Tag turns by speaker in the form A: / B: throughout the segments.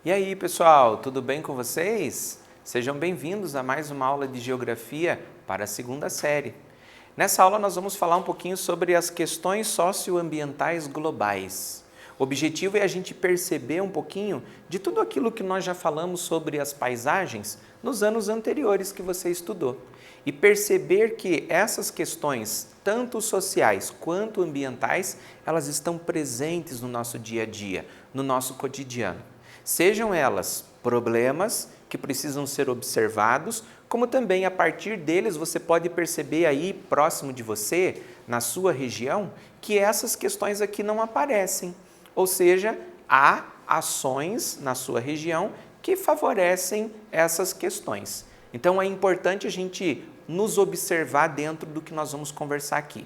A: E aí, pessoal, tudo bem com vocês? Sejam bem-vindos a mais uma aula de Geografia para a segunda série. Nessa aula nós vamos falar um pouquinho sobre as questões socioambientais globais. O objetivo é a gente perceber um pouquinho de tudo aquilo que nós já falamos sobre as paisagens nos anos anteriores que você estudou. E perceber que essas questões, tanto sociais quanto ambientais, elas estão presentes no nosso dia a dia, no nosso cotidiano. Sejam elas problemas que precisam ser observados, como também a partir deles você pode perceber aí próximo de você, na sua região, que essas questões aqui não aparecem. Ou seja, há ações na sua região que favorecem essas questões. Então é importante a gente nos observar dentro do que nós vamos conversar aqui.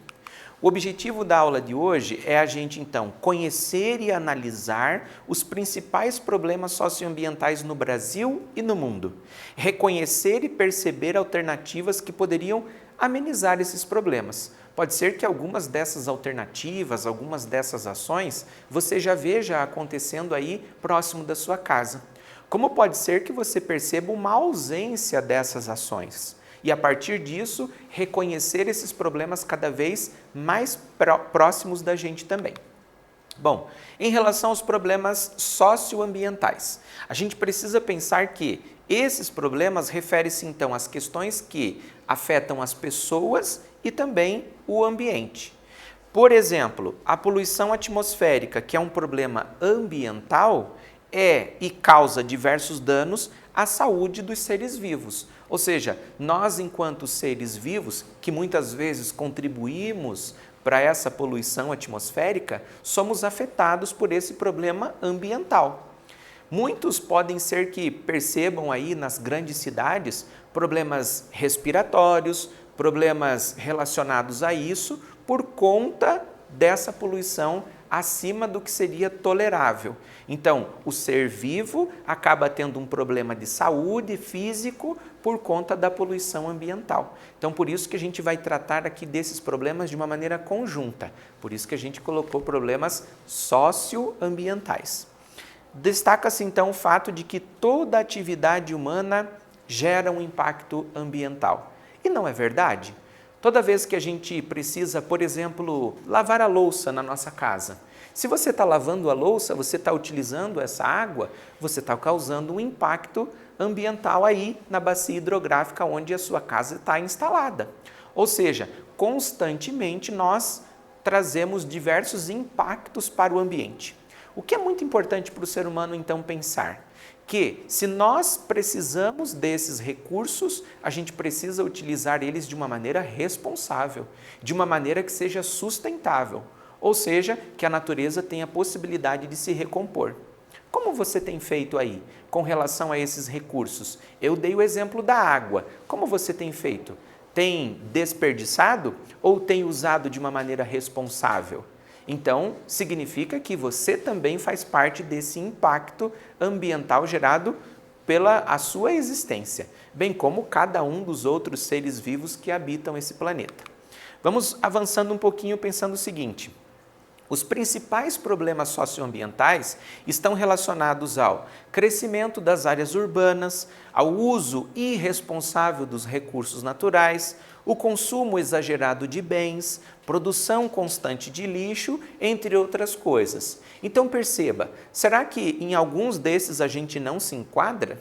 A: O objetivo da aula de hoje é a gente, então, conhecer e analisar os principais problemas socioambientais no Brasil e no mundo. Reconhecer e perceber alternativas que poderiam amenizar esses problemas. Pode ser que algumas dessas alternativas, algumas dessas ações, você já veja acontecendo aí próximo da sua casa. Como pode ser que você perceba uma ausência dessas ações? E a partir disso, reconhecer esses problemas cada vez mais próximos da gente também. Bom, em relação aos problemas socioambientais, a gente precisa pensar que esses problemas referem-se então às questões que afetam as pessoas e também o ambiente. Por exemplo, a poluição atmosférica, que é um problema ambiental, e causa diversos danos à saúde dos seres vivos. Ou seja, nós enquanto seres vivos, que muitas vezes contribuímos para essa poluição atmosférica, somos afetados por esse problema ambiental. Muitos podem ser que percebam aí nas grandes cidades problemas respiratórios, problemas relacionados a isso, por conta dessa poluição acima do que seria tolerável. Então, o ser vivo acaba tendo um problema de saúde físico por conta da poluição ambiental. Então, por isso que a gente vai tratar aqui desses problemas de uma maneira conjunta. Por isso que a gente colocou problemas socioambientais. Destaca-se então o fato de que toda atividade humana gera um impacto ambiental. E não é verdade? Toda vez que a gente precisa, por exemplo, lavar a louça na nossa casa, se você está lavando a louça, você está utilizando essa água, você está causando um impacto ambiental aí na bacia hidrográfica onde a sua casa está instalada. Ou seja, constantemente nós trazemos diversos impactos para o ambiente. O que é muito importante para o ser humano então pensar? Que se nós precisamos desses recursos, a gente precisa utilizar eles de uma maneira responsável, de uma maneira que seja sustentável, ou seja, que a natureza tenha a possibilidade de se recompor. Como você tem feito aí com relação a esses recursos? Eu dei o exemplo da água. Como você tem feito? Tem desperdiçado ou tem usado de uma maneira responsável? Então, significa que você também faz parte desse impacto ambiental gerado pela a sua existência, bem como cada um dos outros seres vivos que habitam esse planeta. Vamos avançando um pouquinho pensando o seguinte: os principais problemas socioambientais estão relacionados ao crescimento das áreas urbanas, ao uso irresponsável dos recursos naturais, o consumo exagerado de bens, produção constante de lixo, entre outras coisas. Então perceba, será que em alguns desses a gente não se enquadra?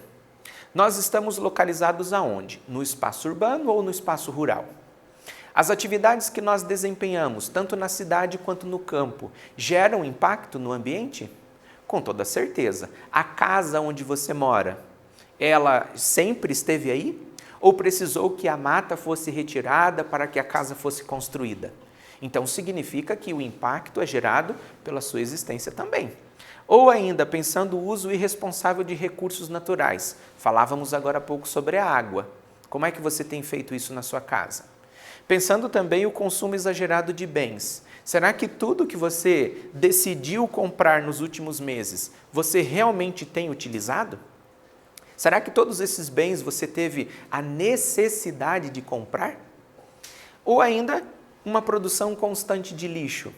A: Nós estamos localizados aonde? No espaço urbano ou no espaço rural? As atividades que nós desempenhamos, tanto na cidade quanto no campo, geram impacto no ambiente? Com toda certeza. A casa onde você mora, ela sempre esteve aí? Ou precisou que a mata fosse retirada para que a casa fosse construída? Então, significa que o impacto é gerado pela sua existência também. Ou ainda, pensando o uso irresponsável de recursos naturais. Falávamos agora há pouco sobre a água. Como é que você tem feito isso na sua casa? Pensando também o consumo exagerado de bens. Será que tudo que você decidiu comprar nos últimos meses, você realmente tem utilizado? Será que todos esses bens você teve a necessidade de comprar? Ou ainda, uma produção constante de lixo.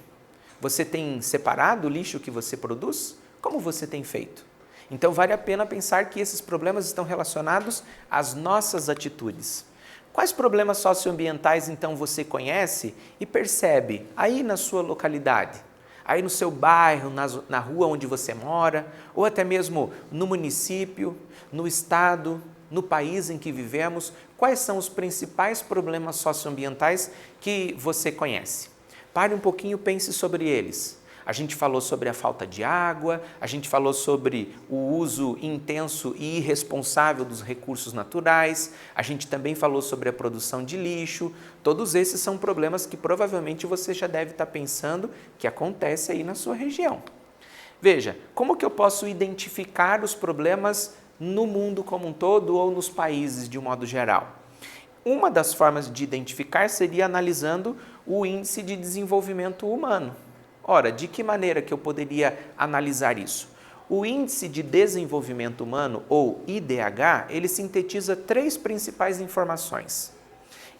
A: Você tem separado o lixo que você produz? Como você tem feito? Então vale a pena pensar que esses problemas estão relacionados às nossas atitudes. Quais problemas socioambientais então você conhece e percebe aí na sua localidade? Aí no seu bairro, na rua onde você mora, ou até mesmo no município, no estado, no país em que vivemos, quais são os principais problemas socioambientais que você conhece? Pare um pouquinho e pense sobre eles. A gente falou sobre a falta de água, a gente falou sobre o uso intenso e irresponsável dos recursos naturais, a gente também falou sobre a produção de lixo. Todos esses são problemas que provavelmente você já deve estar pensando que acontece aí na sua região. Veja, como que eu posso identificar os problemas no mundo como um todo ou nos países de um modo geral? Uma das formas de identificar seria analisando o Índice de Desenvolvimento Humano. Ora, de que maneira que eu poderia analisar isso? O Índice de Desenvolvimento Humano, ou IDH, ele sintetiza 3 principais informações: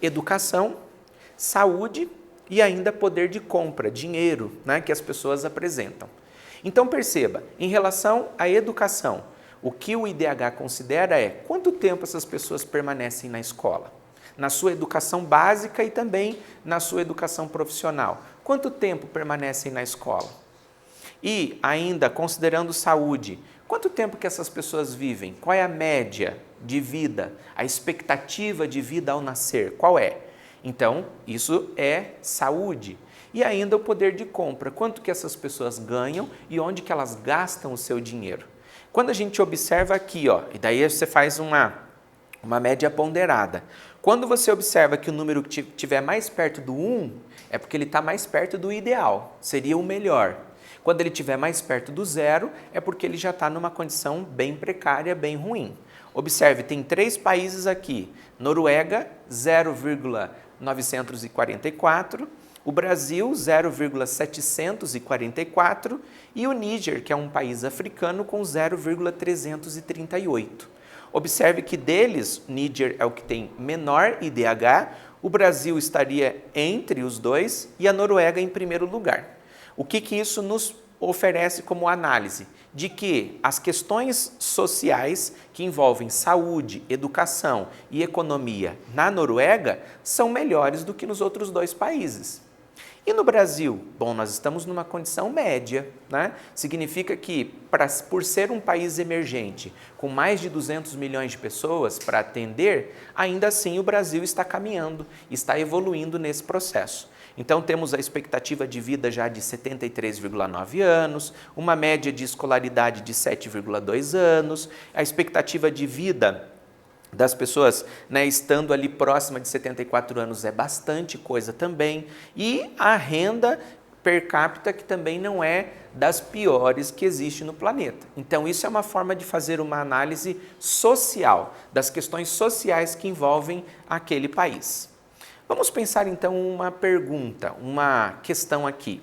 A: educação, saúde e ainda poder de compra, dinheiro, né, que as pessoas apresentam. Então perceba, em relação à educação, o que o IDH considera é quanto tempo essas pessoas permanecem na escola, na sua educação básica e também na sua educação profissional. Quanto tempo permanecem na escola? E ainda, considerando saúde, quanto tempo que essas pessoas vivem? Qual é a média de vida? A expectativa de vida ao nascer, qual é? Então, isso é saúde. E ainda o poder de compra, quanto que essas pessoas ganham e onde que elas gastam o seu dinheiro. Quando a gente observa aqui, ó, e daí você faz uma média ponderada. Quando você observa que o número que estiver mais perto do 1, é porque ele está mais perto do ideal, seria o melhor. Quando ele estiver mais perto do 0, é porque ele já está numa condição bem precária, bem ruim. Observe, tem 3 países aqui: Noruega, 0,944, o Brasil, 0,744 e o Níger, que é um país africano, com 0,338. Observe que deles, o Níger é o que tem menor IDH, o Brasil estaria entre os dois e a Noruega em primeiro lugar. O que isso nos oferece como análise? De que as questões sociais que envolvem saúde, educação e economia na Noruega são melhores do que nos outros 2 países. E no Brasil? Bom, nós estamos numa condição média, né? Significa que, por ser um país emergente, com mais de 200 milhões de pessoas para atender, ainda assim o Brasil está caminhando, está evoluindo nesse processo. Então, temos a expectativa de vida já de 73,9 anos, uma média de escolaridade de 7,2 anos, a expectativa de vida das pessoas, né, estando ali próxima de 74 anos é bastante coisa também, e a renda per capita que também não é das piores que existe no planeta. Então isso é uma forma de fazer uma análise social, das questões sociais que envolvem aquele país. Vamos pensar então uma pergunta, uma questão aqui.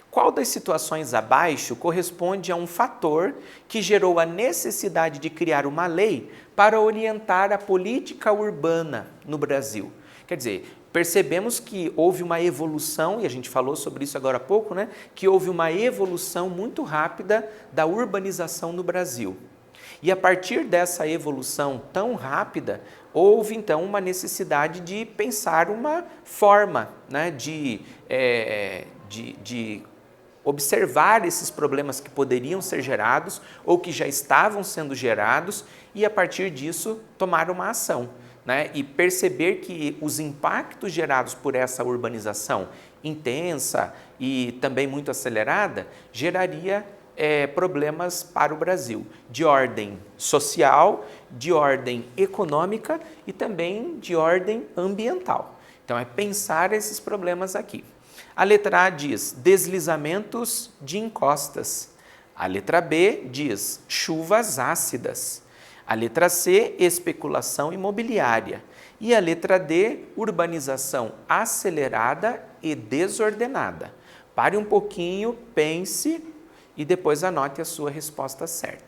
A: Qual das situações abaixo corresponde a um fator que gerou a necessidade de criar uma lei para orientar a política urbana no Brasil? Quer dizer, percebemos que houve uma evolução, e a gente falou sobre isso agora há pouco, né? Que houve uma evolução muito rápida da urbanização no Brasil. E a partir dessa evolução tão rápida, houve então uma necessidade de pensar uma forma, né, de observar esses problemas que poderiam ser gerados ou que já estavam sendo gerados e, a partir disso, tomar uma ação, né? E perceber que os impactos gerados por essa urbanização intensa e também muito acelerada geraria problemas para o Brasil, de ordem social, de ordem econômica e também de ordem ambiental. Então, é pensar esses problemas aqui. A letra A diz deslizamentos de encostas. A letra B diz chuvas ácidas. A letra C, especulação imobiliária. E a letra D, urbanização acelerada e desordenada. Pare um pouquinho, pense e depois anote a sua resposta certa.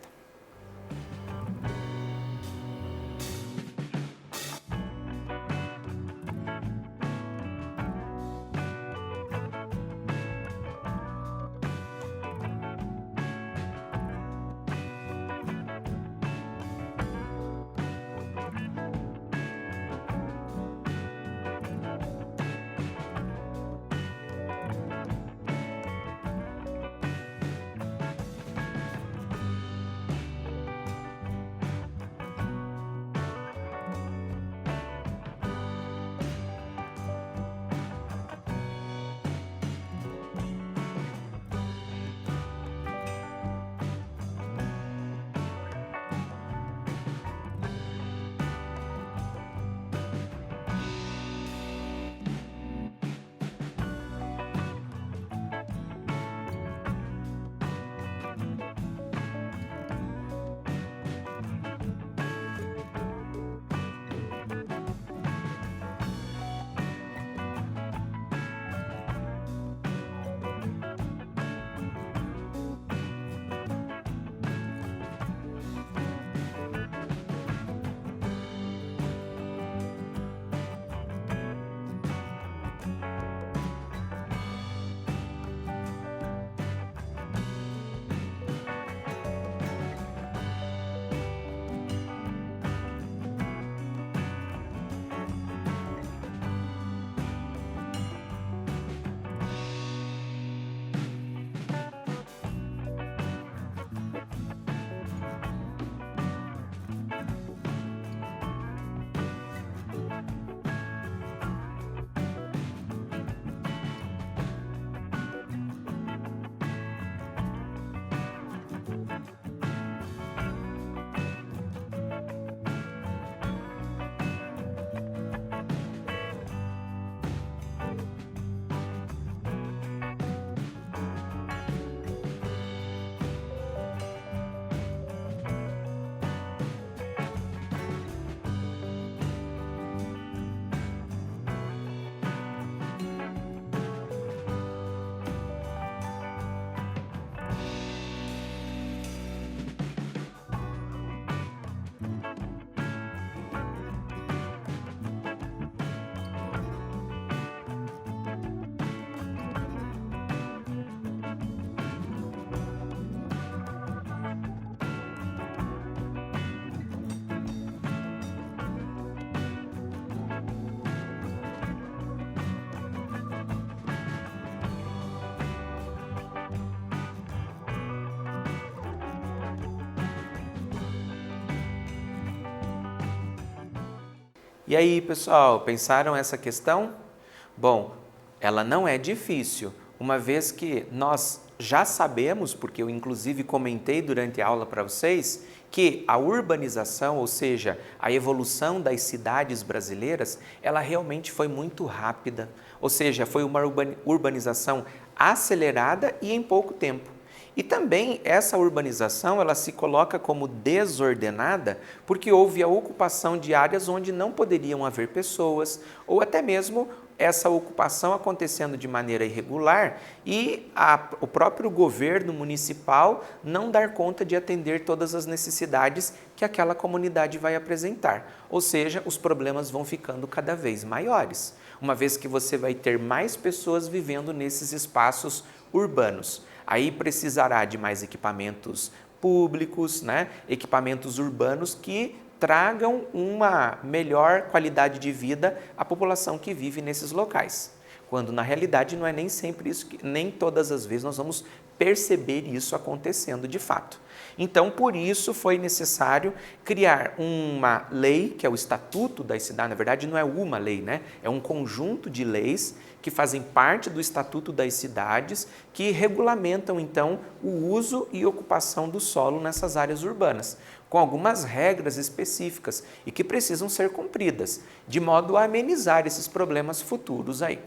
A: E aí, pessoal, pensaram essa questão? Bom, ela não é difícil, uma vez que nós já sabemos, porque eu inclusive comentei durante a aula para vocês, que a urbanização, ou seja, a evolução das cidades brasileiras, ela realmente foi muito rápida, ou seja, foi uma urbanização acelerada e em pouco tempo. E também essa urbanização, ela se coloca como desordenada porque houve a ocupação de áreas onde não poderiam haver pessoas, ou até mesmo essa ocupação acontecendo de maneira irregular e o próprio governo municipal não dar conta de atender todas as necessidades que aquela comunidade vai apresentar. Ou seja, os problemas vão ficando cada vez maiores, uma vez que você vai ter mais pessoas vivendo nesses espaços urbanos. Aí precisará de mais equipamentos públicos, equipamentos urbanos que tragam uma melhor qualidade de vida à população que vive nesses locais. Quando na realidade não é nem sempre isso, nem todas as vezes nós vamos perceber isso acontecendo de fato. Então, por isso foi necessário criar uma lei, que é o Estatuto das Cidades. Na verdade, não é uma lei, é um conjunto de leis que fazem parte do Estatuto das Cidades, que regulamentam, então, o uso e ocupação do solo nessas áreas urbanas, com algumas regras específicas e que precisam ser cumpridas, de modo a amenizar esses problemas futuros aí.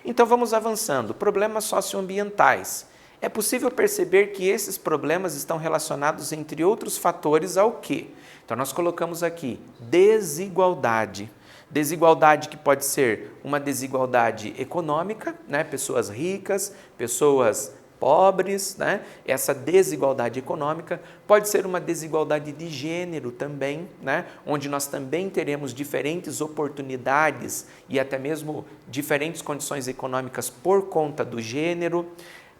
A: Então, vamos avançando. Problemas socioambientais. É possível perceber que esses problemas estão relacionados, entre outros fatores, ao quê? Então, nós colocamos aqui desigualdade. Desigualdade que pode ser uma desigualdade econômica, pessoas ricas, pessoas pobres, essa desigualdade econômica. Pode ser uma desigualdade de gênero também, onde nós também teremos diferentes oportunidades e até mesmo diferentes condições econômicas por conta do gênero.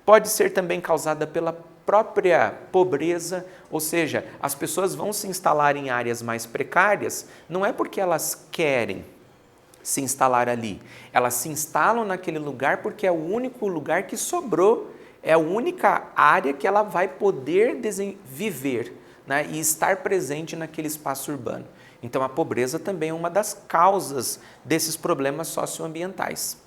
A: Pode ser também causada pela própria pobreza, ou seja, as pessoas vão se instalar em áreas mais precárias, não é porque elas querem se instalar ali, elas se instalam naquele lugar porque é o único lugar que sobrou, é a única área que ela vai poder viver, e estar presente naquele espaço urbano. Então a pobreza também é uma das causas desses problemas socioambientais.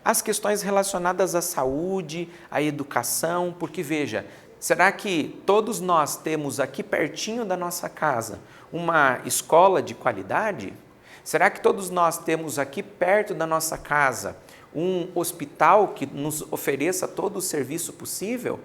A: As questões relacionadas à saúde, à educação, porque veja, será que todos nós temos aqui pertinho da nossa casa uma escola de qualidade? Será que todos nós temos aqui perto da nossa casa um hospital que nos ofereça todo o serviço possível?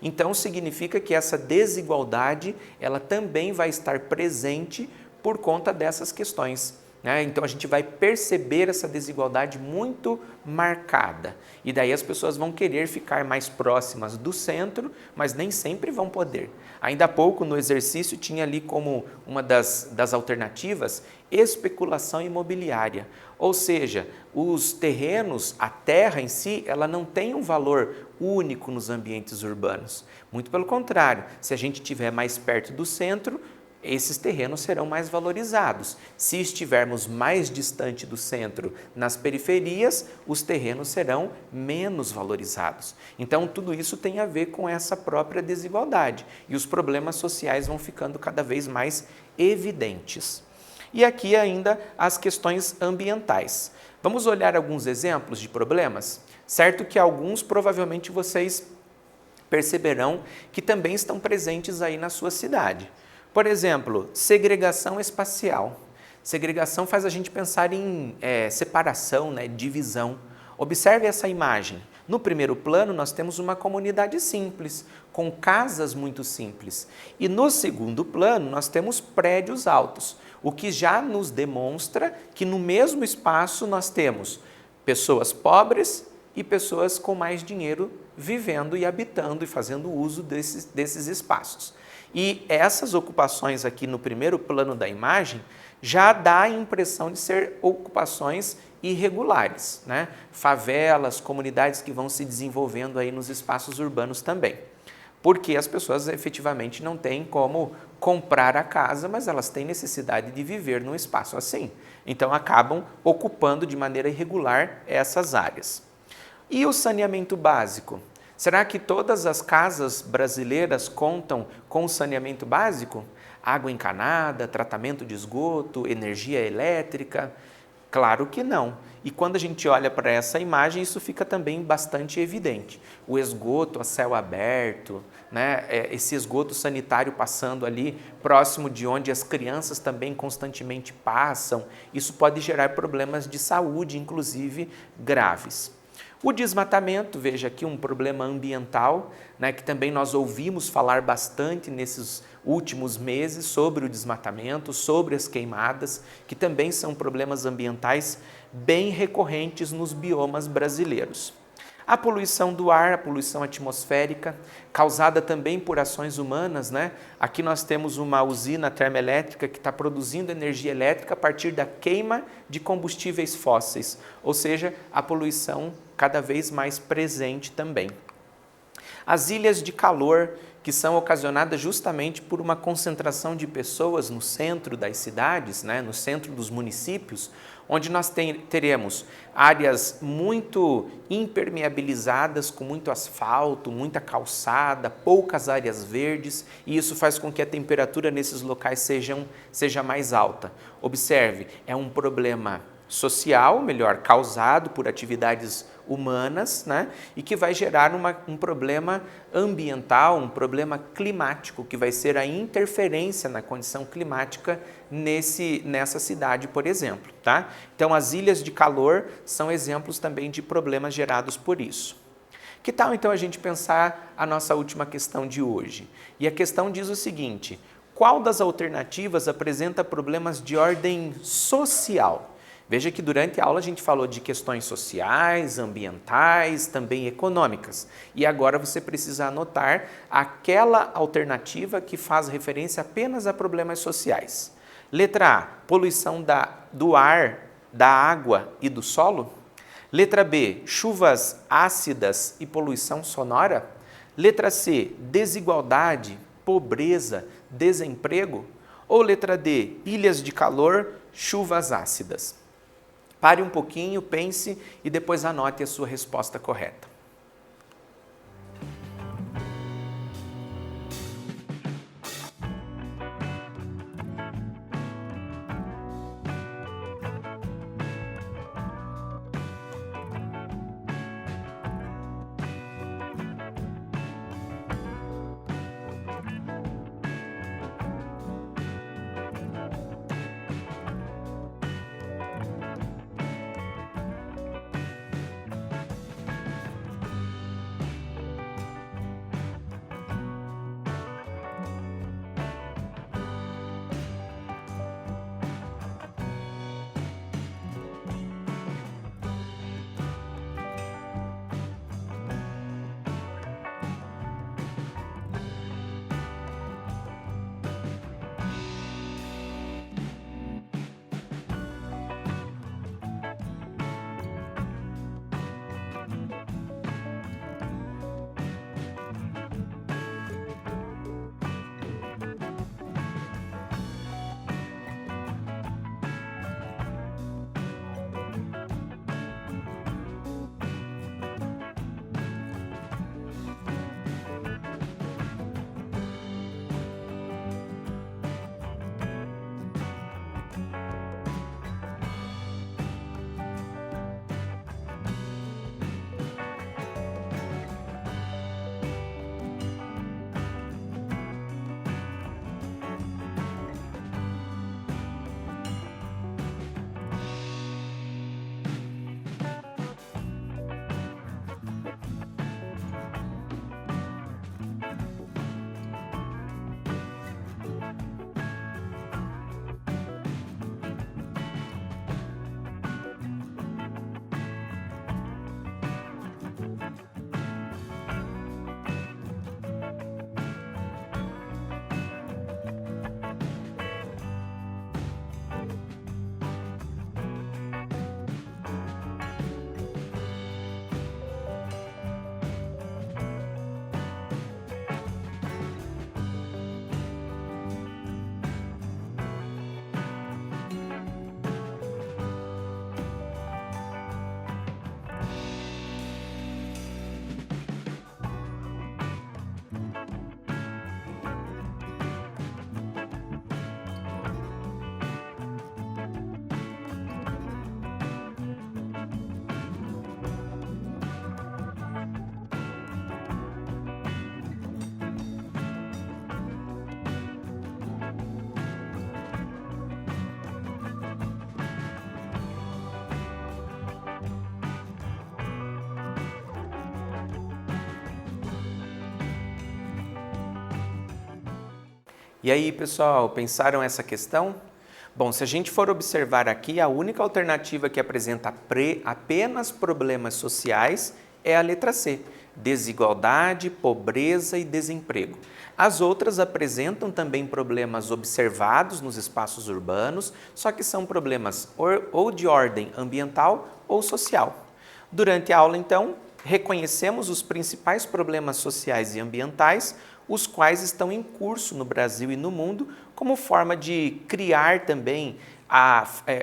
A: Então significa que essa desigualdade, ela também vai estar presente por conta dessas questões. Então a gente vai perceber essa desigualdade muito marcada e daí as pessoas vão querer ficar mais próximas do centro, mas nem sempre vão poder. Ainda há pouco no exercício tinha ali como uma das alternativas especulação imobiliária, ou seja, os terrenos, a terra em si, ela não tem um valor único nos ambientes urbanos. Muito pelo contrário, se a gente estiver mais perto do centro, esses terrenos serão mais valorizados. Se estivermos mais distante do centro, nas periferias, os terrenos serão menos valorizados. Então, tudo isso tem a ver com essa própria desigualdade e os problemas sociais vão ficando cada vez mais evidentes. E aqui ainda as questões ambientais. Vamos olhar alguns exemplos de problemas? Certo que alguns provavelmente vocês perceberão que também estão presentes aí na sua cidade. Por exemplo, segregação espacial. Segregação faz a gente pensar em separação, divisão. Observe essa imagem. No primeiro plano, nós temos uma comunidade simples, com casas muito simples. E no segundo plano, nós temos prédios altos, o que já nos demonstra que no mesmo espaço nós temos pessoas pobres e pessoas com mais dinheiro vivendo e habitando e fazendo uso desses espaços. E essas ocupações aqui no primeiro plano da imagem já dá a impressão de ser ocupações irregulares, Favelas, comunidades que vão se desenvolvendo aí nos espaços urbanos também. Porque as pessoas efetivamente não têm como comprar a casa, mas elas têm necessidade de viver num espaço assim. Então acabam ocupando de maneira irregular essas áreas. E o saneamento básico? Será que todas as casas brasileiras contam com saneamento básico? Água encanada, tratamento de esgoto, energia elétrica? Claro que não. E quando a gente olha para essa imagem, isso fica também bastante evidente. O esgoto a céu aberto, né? Esse esgoto sanitário passando ali próximo de onde as crianças também constantemente passam, isso pode gerar problemas de saúde, inclusive graves. O desmatamento, veja aqui um problema ambiental, né, que também nós ouvimos falar bastante nesses últimos meses sobre o desmatamento, sobre as queimadas, que também são problemas ambientais bem recorrentes nos biomas brasileiros. A poluição do ar, a poluição atmosférica, causada também por ações humanas, né? Aqui nós temos uma usina termoelétrica que está produzindo energia elétrica a partir da queima de combustíveis fósseis, ou seja, a poluição cada vez mais presente também. As ilhas de calor, que são ocasionadas justamente por uma concentração de pessoas no centro das cidades, né, no centro dos municípios, onde nós teremos áreas muito impermeabilizadas, com muito asfalto, muita calçada, poucas áreas verdes, e isso faz com que a temperatura nesses locais seja mais alta. Observe, é um problema social, melhor, causado por atividades humanas, né? E que vai gerar um problema ambiental, um problema climático, que vai ser a interferência na condição climática nessa cidade, por exemplo. Tá? Então, as ilhas de calor são exemplos também de problemas gerados por isso. Que tal, então, a gente pensar a nossa última questão de hoje? E a questão diz o seguinte: qual das alternativas apresenta problemas de ordem social? Veja que durante a aula a gente falou de questões sociais, ambientais, também econômicas. E agora você precisa anotar aquela alternativa que faz referência apenas a problemas sociais. Letra A, poluição do ar, da água e do solo. Letra B, chuvas ácidas e poluição sonora. Letra C, desigualdade, pobreza, desemprego. Ou letra D, ilhas de calor, chuvas ácidas. Pare um pouquinho, pense e depois anote a sua resposta correta. E aí, pessoal, pensaram essa questão? Bom, se a gente for observar aqui, a única alternativa que apresenta apenas problemas sociais é a letra C: desigualdade, pobreza e desemprego. As outras apresentam também problemas observados nos espaços urbanos, só que são problemas ou de ordem ambiental ou social. Durante a aula, então, reconhecemos os principais problemas sociais e ambientais, os quais estão em curso no Brasil e no mundo, como forma de criar também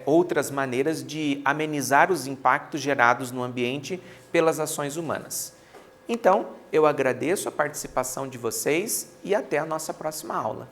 A: outras maneiras de amenizar os impactos gerados no ambiente pelas ações humanas. Então, eu agradeço a participação de vocês e até a nossa próxima aula.